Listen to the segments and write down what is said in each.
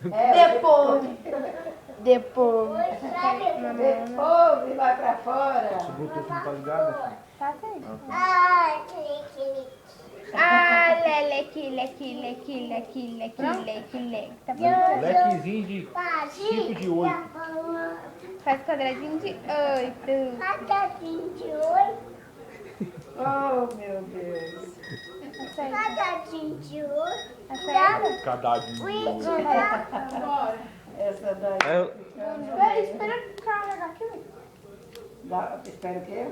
Depois. Depois. Depois, vai pra fora. O Bluetooth não tá ligado? Tá certo. Ai, que Ah, leque, leque, leque, leque, leque, leque, leque. Tá bom? Lequezinho de 5 de 8. Faz quadradinho de 8. Quadradinho de 8. Oh, meu Deus. Quadradinho de 8. Acerta? Cadadinho. Essa daí. Espera o cara legal aqui. Espera o quê?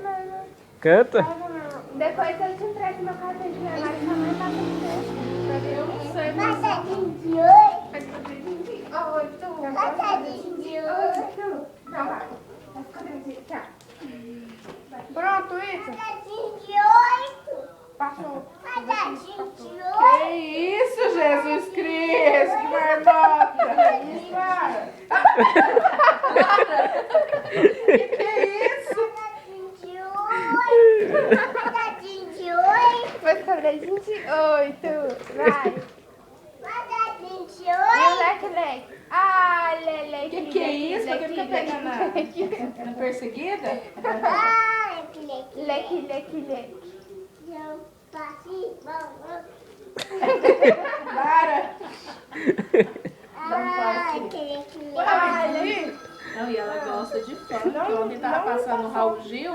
Canta. Depois eu te empresto meu cartão de memória e sua mãe passa no seu. Eu não sei, mas... Quadradinho de 8. Faz quadradinho de 8. Quadradinho de 8. Então vai. Faz quadradinho. Tchau. Pronto, isso? Quadradinho de 8. Passou. Quadradinho de 8. Que isso, Jesus Cristo? Que marmota! Que isso? Quadradinho de 8. Quadradinho de 8. Faz quadradinho de 8. Vai. Quadradinho de E o leque, leque. Ah, leleque. Que é isso? Por que fica pegando na perseguida? Ai, que Leque, leque, leque. Eu passei, Para! ai, que Ai, Não, e ela gosta de funk. Ontem tava passando o Raul Gil.